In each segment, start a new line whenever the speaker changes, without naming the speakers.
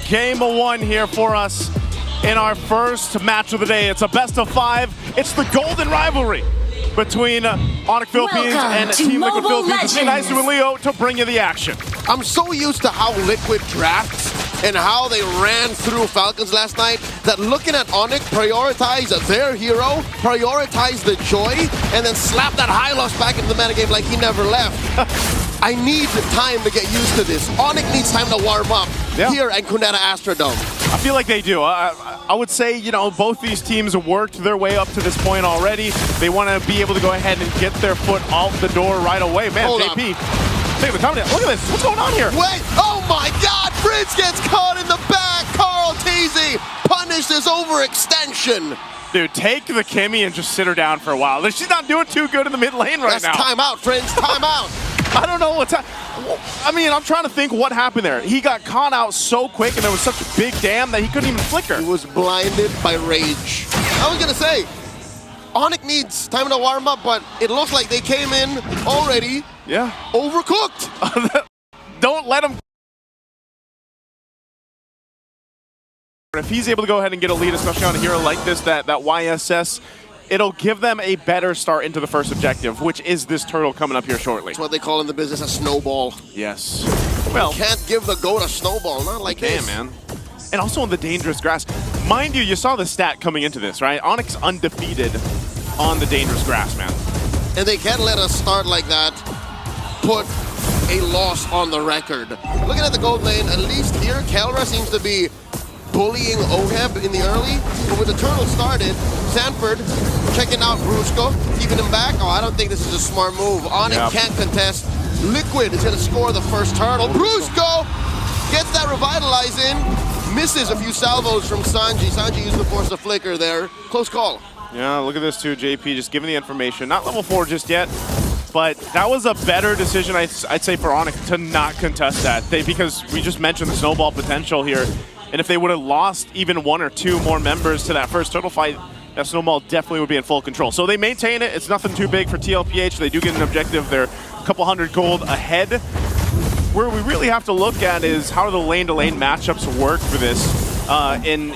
game one here for us in our first match of the day. It's a best of 5. It's the golden rivalry between ONIC Philippines and Team Liquid Philippines. It's nice to Leo to bring you the action.
I'm so used to how Liquid drafts and how they ran through Falcons last night that looking at ONIC prioritize their hero, prioritize the joy, and then slap that high loss back into the metagame like he never left. I need time to get used to this. ONIC needs time to warm up here at Cuneta Astrodome.
I feel like they do. I would say, you know, both these teams have worked their way up to this point already. They want to be able to go ahead and get their foot out the door right away. Man,
Hold
JP, take the comment. Look at this. What's going on here?
Wait, oh my God, Prince gets caught in the back. Carl Teasy punished his overextension.
Dude, take the Kimmy and just sit her down for a while. She's not doing too good in the mid lane right now.
That's timeout, friends, timeout.
I don't know what's I mean, I'm trying to think what happened there. He got caught out so quick and there was such a big dam that he couldn't even flicker.
He was blinded by rage. I was gonna say, ONIC needs time to warm up, but it looks like they came in already overcooked.
Don't let him. If he's able to go ahead and get a lead, especially on a hero like this, that YSS, it'll give them a better start into the first objective, which is this turtle coming up here shortly.
That's what they call in the business a snowball.
Yes. Well,
you can't give the goat a snowball, not like this.
Man. And also in the dangerous grass. Mind you, you saw the stat coming into this, right? ONIC's undefeated on the dangerous grass, man.
And they can't let us start like that, put a loss on the record. Looking at the gold lane, at least here, Kelra seems to be bullying OHEB in the early, but with the turtle started, Sanford checking out Brusco, keeping him back. Oh, I don't think this is a smart move. ONIC can't contest. Liquid is going to score the first turtle. Brusco gets that revitalize in, misses a few salvos from Sanji. Sanji used the force of flicker there. Close call.
Yeah, look at this too, JP, just giving the information. Not level 4 just yet, but that was a better decision, I'd say, for ONIC to not contest that. Because we just mentioned the snowball potential here. And if they would have lost even 1 or 2 more members to that first turtle fight, that snowball definitely would be in full control. So they maintain it. It's nothing too big for TLPH. They do get an objective. They're a couple hundred gold ahead. Where we really have to look at is how do the lane-to-lane matchups work for this.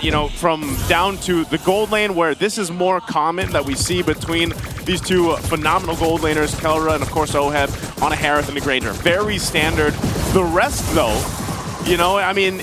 You know, from down to the gold lane, where this is more common that we see between these two phenomenal gold laners, Kelra and of course OHEB, on a Harith and a Granger. Very standard. The rest, though, you know, I mean,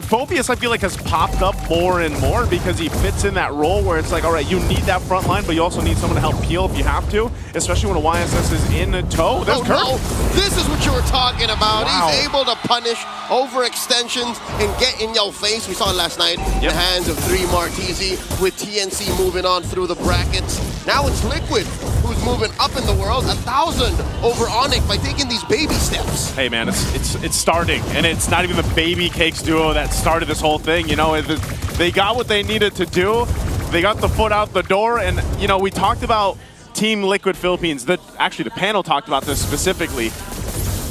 Phobius, I feel like, has popped up more and more because he fits in that role where it's like, all right, you need that front line, but you also need someone to help peel if you have to, especially when a YSS is in tow. That's Kirk.
No. This is what you were talking about.
Wow.
He's able to punish overextensions and get in your face. We saw it last night in the hands of 3 Martisi with TNC moving on through the brackets. Now it's Liquid who's moving up in the world, 1,000 over ONIC by taking these baby steps.
Hey man, it's starting, and it's not even the baby cakes duo that started this whole thing. You know, they got what they needed to do. They got the foot out the door, and you know, we talked about Team Liquid Philippines. Actually, the panel talked about this specifically.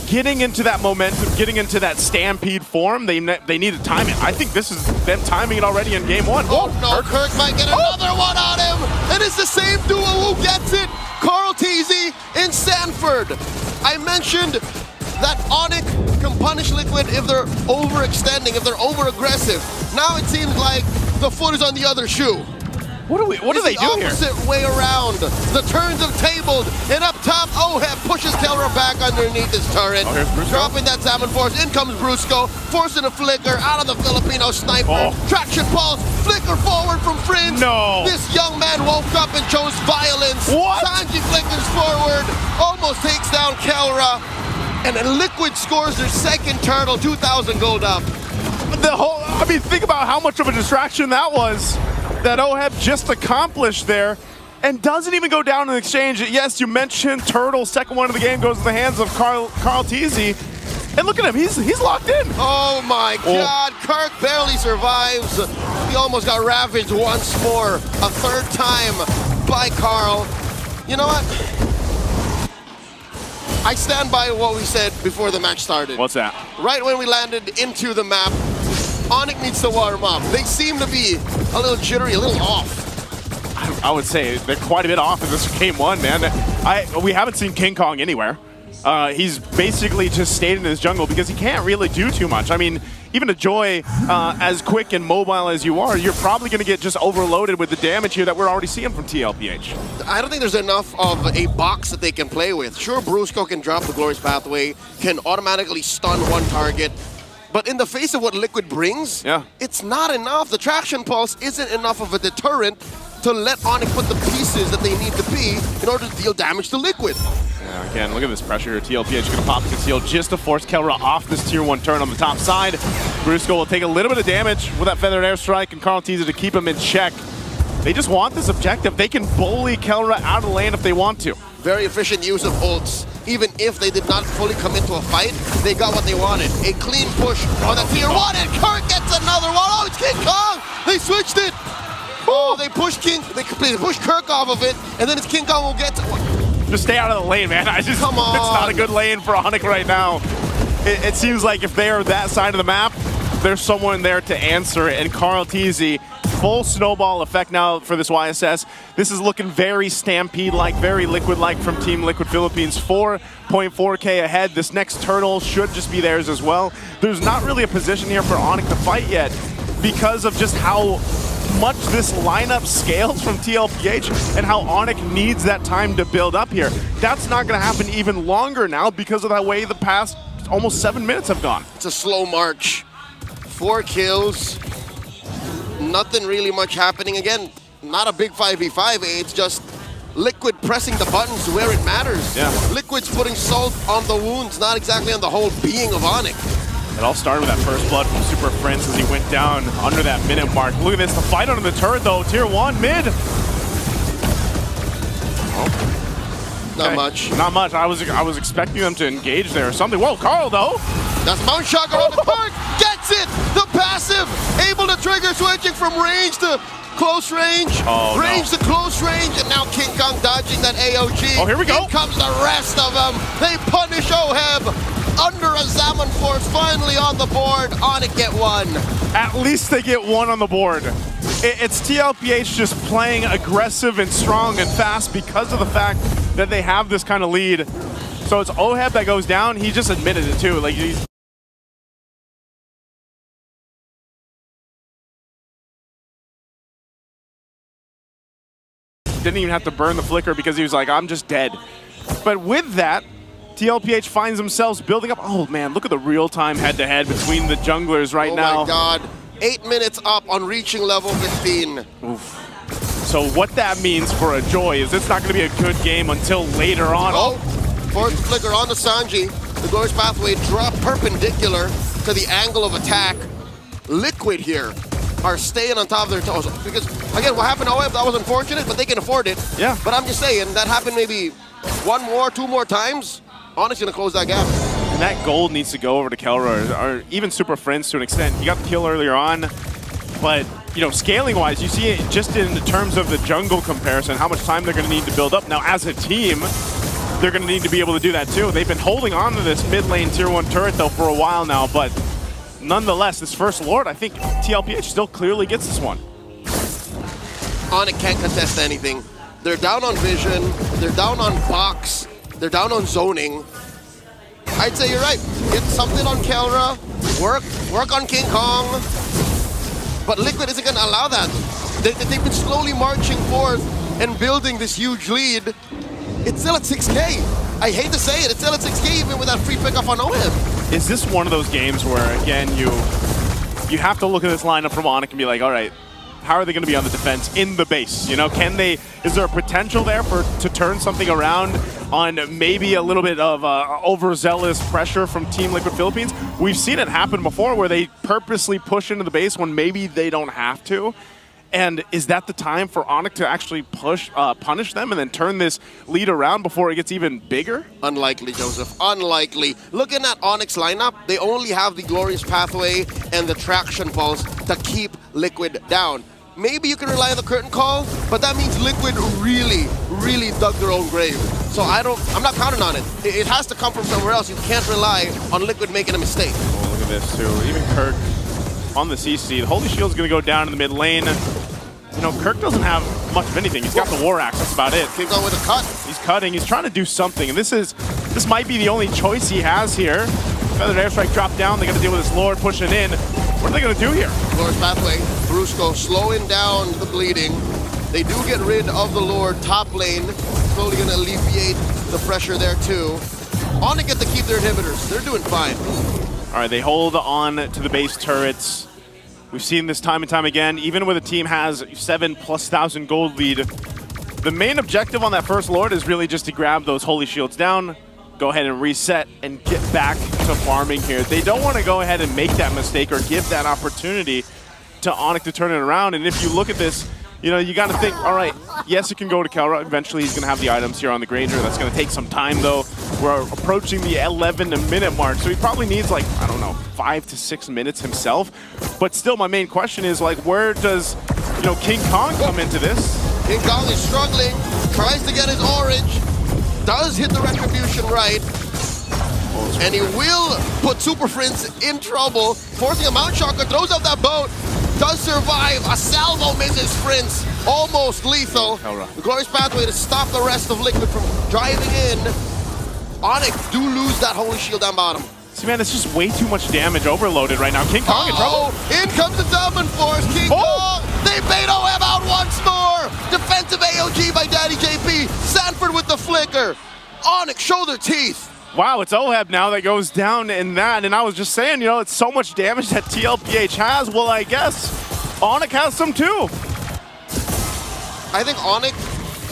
Getting into that momentum, getting into that stampede form, they need to time it. I think this is them timing it already in game 1.
Oh no, Kirk might get another one on him, and it's the same duo who gets it. Carl Teasy and Sanford. I mentioned that ONIC can punish Liquid if they're overextending, if they're over-aggressive. Now it seems like the foot is on the other shoe.
What do they do here?
Opposite way around. The turns have tabled, and up top, OHEB pushes Kelra back underneath his turret. Dropping that Salmon Force. In comes Brusco, forcing a flicker out of the Filipino sniper. Traction pulse, flicker forward from Fringe.
No.
This young man woke up and chose violence.
What?
Sanji flickers forward, almost takes down Kelra. And then Liquid scores their second turtle, 2,000 gold up.
I mean, think about how much of a distraction that was that OHEB just accomplished there, and doesn't even go down in exchange. Yes, you mentioned Turtle, second one of the game goes to the hands of Carl Teasy. And look at him, he's locked in.
Oh my God, Kirk barely survives. He almost got ravaged once more, a third time by Carl. You know what? I stand by what we said before the match started.
What's that?
Right when we landed into the map, ONIC needs to warm up. They seem to be a little jittery, a little off.
I would say they're quite a bit off in this game 1, man. We haven't seen King Kong anywhere. He's basically just stayed in his jungle because he can't really do too much. I mean, even a Joy, as quick and mobile as you are, you're probably going to get just overloaded with the damage here that we're already seeing from TLPH.
I don't think there's enough of a box that they can play with. Sure, Brusco can drop the Glorious Pathway, can automatically stun one target, but in the face of what Liquid brings, it's not enough. The Traction Pulse isn't enough of a deterrent to let ONIC put the pieces that they need to be in order to deal damage to Liquid.
Yeah, again, look at this pressure here. TLPH going to pop the conceal just to force Kelra off this tier 1 turn on the top side. Brusco will take a little bit of damage with that Feathered Airstrike and Carl Teaser to keep him in check. They just want this objective. They can bully Kelra out of the lane if they want to.
Very efficient use of ults. Even if they did not fully come into a fight, they got what they wanted. A clean push on the tier 1, and Kirk gets another one. Oh, it's King Kong! They switched it! Oh, they pushed Kirk off of it, and then it's King Kong will get to...
Just stay out of the lane, man.
Come on.
It's not a good lane for ONIC right now. It seems like if they are that side of the map, there's someone there to answer it. And Carl Teasy, full snowball effect now for this YSS. This is looking very Stampede-like, very Liquid-like from Team Liquid Philippines. 4.4K ahead. This next turtle should just be theirs as well. There's not really a position here for ONIC to fight yet because of just how much this lineup scales from TLPH and how ONIC needs that time to build up here. That's not going to happen even longer now because of the way the past almost 7 minutes have gone.
It's a slow march. 4 kills. Nothing really much happening. Again, not a big 5v5. It's just Liquid pressing the buttons where it matters.
Yeah.
Liquid's putting salt on the wounds, not exactly on the whole being of ONIC.
It all started with that first blood from Super Prince as he went down under that minute mark. Look at this, the fight under the turret though, tier 1 mid. Oh.
Not much.
Not much. I was expecting them to engage there or something. Whoa, Carl though.
That's Mount Shocker on the park. Gets it. The passive. Able to trigger, switching from range to close range.
Oh,
range to close range. And now King Kong dodging that AOG.
Oh, here we go.
Here comes the rest of them. They punish OHEB. Under a Zaman Force, finally on the board. ONIC get one.
At least they get one on the board. It's TLPH just playing aggressive and strong and fast because of the fact that they have this kind of lead. So it's OHEB that goes down. He just admitted it too. Like he's didn't even have to burn the flicker because he was like, I'm just dead. But with that, TLPH finds themselves building up. Oh man, look at the real-time head-to-head between the junglers right now.
Oh my god. 8 minutes up on reaching level 15.
Oof. So what that means for a Joy is it's not going to be a good game until later on.
Oh, force flicker on the Sanji. The Glorious Pathway drop perpendicular to the angle of attack. Liquid here are staying on top of their toes. Because, again, what happened to OF, that was unfortunate, but they can afford it.
Yeah.
But I'm just saying, that happened maybe 1 more, 2 more times. ONIC's gonna close that gap.
And that gold needs to go over to Kelra, or even Super Friends to an extent. He got the kill earlier on, but you know, scaling-wise, you see it just in terms of the jungle comparison, how much time they're gonna need to build up. Now, as a team, they're gonna need to be able to do that too. They've been holding on to this mid lane tier 1 turret though for a while now, but nonetheless, this first Lord, I think TLPH still clearly gets this one.
ONIC can't contest anything. They're down on vision, they're down on box, they're down on zoning. I'd say you're right. Get something on Kelra, work on King Kong, but Liquid isn't going to allow that. They've been slowly marching forth and building this huge lead. It's still at 6K. I hate to say it, it's still at 6K even with that free pickup on OM.
Is this one of those games where, again, you have to look at this lineup from ONIC and be like, all right, how are they going to be on the defense in the base? You know, can they? Is there a potential there to turn something around on maybe a little bit of overzealous pressure from Team Liquid Philippines? We've seen it happen before where they purposely push into the base when maybe they don't have to. And is that the time for ONIC to actually punish them and then turn this lead around before it gets even bigger?
Unlikely, Joseph. Unlikely. Looking at ONIC's lineup, they only have the Glorious Pathway and the Traction Pulse to keep Liquid down. Maybe you can rely on the curtain call, but that means Liquid really, really dug their own grave. So I'm not counting on it. It has to come from somewhere else. You can't rely on Liquid making a mistake.
Oh, look at this too. Even Kirk on the CC. The Holy Shield's gonna go down in the mid lane. You know, Kirk doesn't have much of anything. He's got the War Axe, that's about it.
Keep going with a cut.
He's cutting, he's trying to do something, and this might be the only choice he has here. Feathered Airstrike dropped down. They got to deal with this Lord pushing in. What are they going to do here?
Lord's pathway. Brusco slowing down the bleeding. They do get rid of the Lord top lane. Slowly going to alleviate the pressure there too. ONIC get to keep their inhibitors. They're doing fine.
All right, they hold on to the base turrets. We've seen this time and time again. Even when a team has 7,000+ gold lead, the main objective on that first Lord is really just to grab those Holy Shields down, go ahead and reset, and get back to farming here. They don't want to go ahead and make that mistake or give that opportunity to ONIC to turn it around. And if you look at this, you know, you got to think, all right, yes, it can go to Kelra. Eventually, he's going to have the items here on the Granger. That's going to take some time, though. We're approaching the 11-minute mark, so he probably needs, like, I don't know, 5 to 6 minutes himself. But still, my main question is, like, where does, you know, King Kong come into this?
King Kong is struggling, tries to get his orange, does hit the retribution right, and he will put Super Prince in trouble, forcing a Mount Shotgun, throws up that boat, does survive. A salvo misses Prince, almost lethal. The Glorious Pathway to stop the rest of Liquid from driving in. ONIC do lose that Holy Shield down bottom.
See, man, it's just way too much damage overloaded right now. King Kong in trouble.
In comes the Dominant Force. King Kong, they bait OM out once more. Defensive AOG by Daddy JP. Sanford with the flicker. ONIC show their teeth.
Wow, it's OHEB now that goes down in that. And I was just saying, you know, it's so much damage that TLPH has. Well, I guess ONIC has some too.
I think ONIC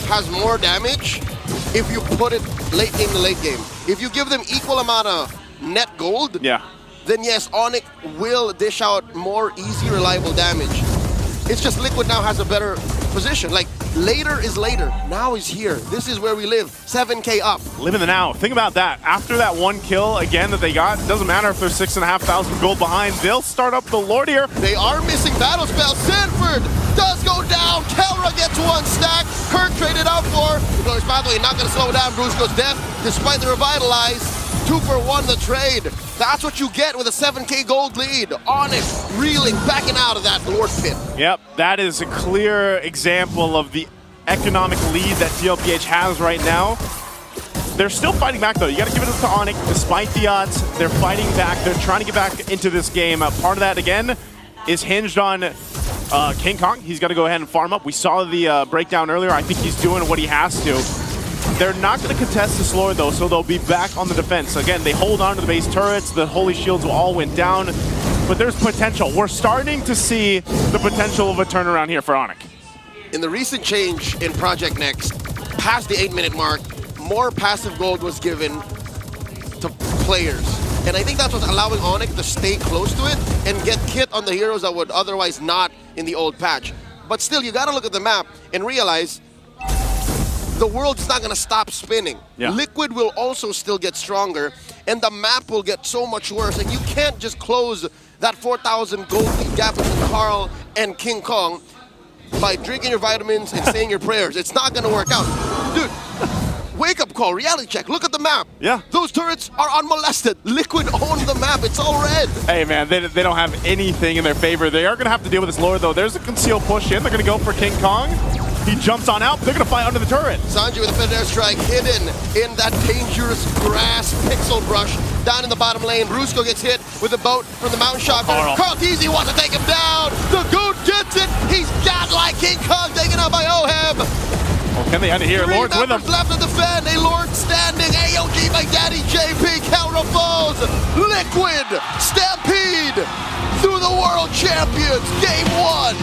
has more damage if you put it late game to late game. If you give them equal amount of net gold, then yes, ONIC will dish out more easy, reliable damage. It's just Liquid now has a better position. Like, later is later. Now is here. This is where we live. 7K up.
Live in the now. Think about that. After that one kill, again, that they got, it doesn't matter if they're 6,500 gold behind. They'll start up the Lord here.
They are missing battle spells. Sanford does go down. Kelra gets one stack. Kirk traded out for. The Glorious Pathway not going to slow down Brusco's death despite the revitalize. 2 for 1 the trade. That's what you get with a 7K gold lead. ONIC reeling, backing out of that Lord pit.
Yep, that is a clear example of the economic lead that TLPH has right now. They're still fighting back, though. You got to give it up to ONIC. Despite the odds, they're fighting back. They're trying to get back into this game. Part of that, again, is hinged on King Kong. He's got to go ahead and farm up. We saw the breakdown earlier. I think he's doing what he has to. They're not going to contest this Lord, though, so they'll be back on the defense. Again, they hold on to the base turrets. The Holy Shields all went down, but there's potential. We're starting to see the potential of a turnaround here for ONIC.
In the recent change in Project Next, past the 8-minute mark, more passive gold was given to players. And I think that's what's allowing ONIC to stay close to it and get kit on the heroes that would otherwise not in the old patch. But still, you got to look at the map and realize the world's not going to stop spinning. Liquid will also still get stronger, and the map will get so much worse. And you can't just close that 4,000 gold lead gap between Carl and King Kong by drinking your vitamins and saying your prayers. It's not going to work out. Dude, wake up call, reality check. Look at the map. Those turrets are unmolested. Liquid owns the map. It's all red.
Hey, man, they don't have anything in their favor. They are going to have to deal with this Lord, though. There's a concealed push in. They're going to go for King Kong. He jumps on out. They're going to fight under the turret.
Sanji with a Feathered Airstrike hidden in that dangerous grass pixel brush down in the bottom lane. Brusco gets hit with a boat from the Mount Shotgun. Carl Teasy wants to take him down. The Goat gets it. He's godlike. King Kong taken out by OHEB.
Oh, can they end it here? Lord's with him.
Left to defend. A Lord standing. AOG by Daddy JP. Kelra falls. Liquid Stampede through the World Champions. Game 1.